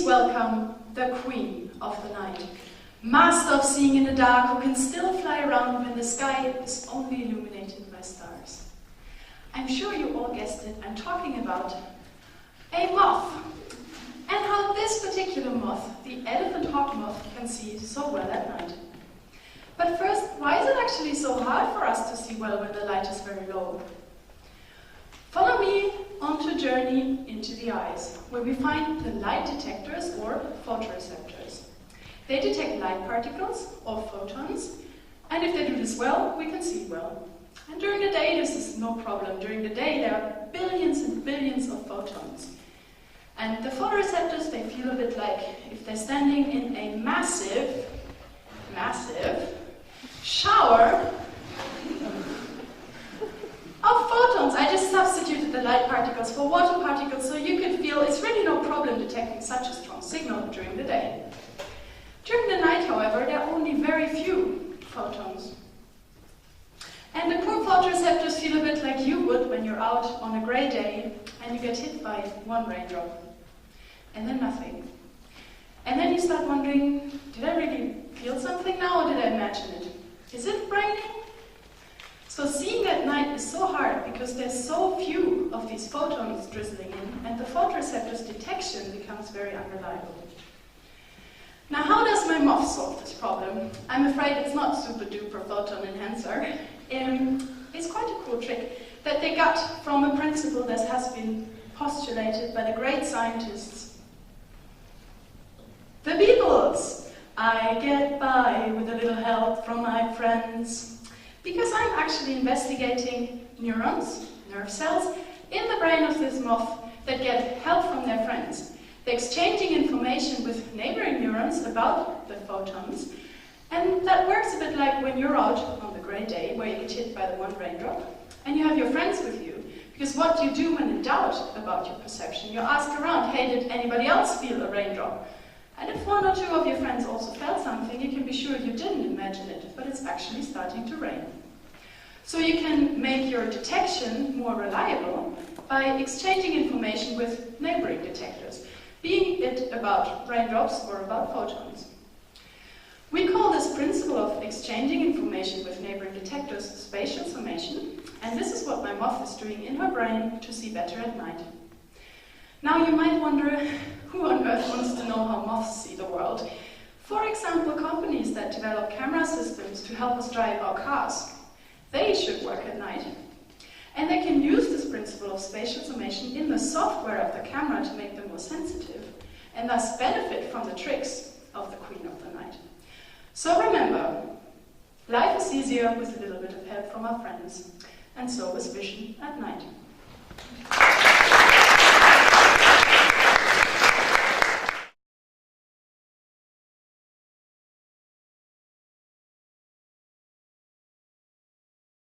welcome the Queen of the Night, master of seeing in the dark, who can still fly around when the sky is only illuminated by stars. I'm sure you all guessed it, I'm talking about a moth, and how this particular moth, the elephant hawk moth, can see so well at night. But first, why is it actually so hard for us to see well when the light is very low? Follow me on a journey into the eyes, where we find the light detectors or photoreceptors. They detect light particles or photons, and if they do this well, we can see well. And during the day, this is no problem. During the day, there are billions and billions of photons. And the photoreceptors, they feel a bit like if they're standing in a massive shower of photons. I just substituted the light particles for water particles, so you can feel it's really no problem detecting such a strong signal during the day. During the night, however, there are only very few photons. And the poor photoreceptors feel a bit like you would when you're out on a grey day and you get hit by one raindrop. And then nothing. And then you start wondering, did I really feel something now, or did I imagine it? Is it raining? So seeing at night is so hard because there's so few of these photons drizzling in, and the photoreceptor's detection becomes very unreliable. Now, how does my moth solve this problem? I'm afraid it's not super duper photon enhancer. It's quite a cool trick that they got from a principle that has been postulated by the great scientists. The Beatles! I get by with a little help from my friends, because I'm actually investigating neurons, nerve cells, in the brain of this moth that get help from their friends. They're exchanging information with neighboring neurons about the photons, and that works a bit like when you're out on the grey day where you get hit by the one raindrop, and you have your friends with you, because what you do when in doubt about your perception, you ask around, hey, did anybody else feel a raindrop? And if one or two of your friends also felt something, you can be sure you didn't imagine it, but it's actually starting to rain. So you can make your detection more reliable by exchanging information with neighboring detectors, be it about raindrops or about photons. We call this principle of exchanging information with neighboring detectors spatial summation, and this is what my moth is doing in her brain to see better at night. Now you might wonder, who on earth wants to know how moths see the world? For example, companies that develop camera systems to help us drive our cars. They should work at night. And they can use this principle of spatial summation in the software of the camera to make them more sensitive, and thus benefit from the tricks of the Queen of the Night. So remember, life is easier with a little bit of help from our friends, and so is vision at night.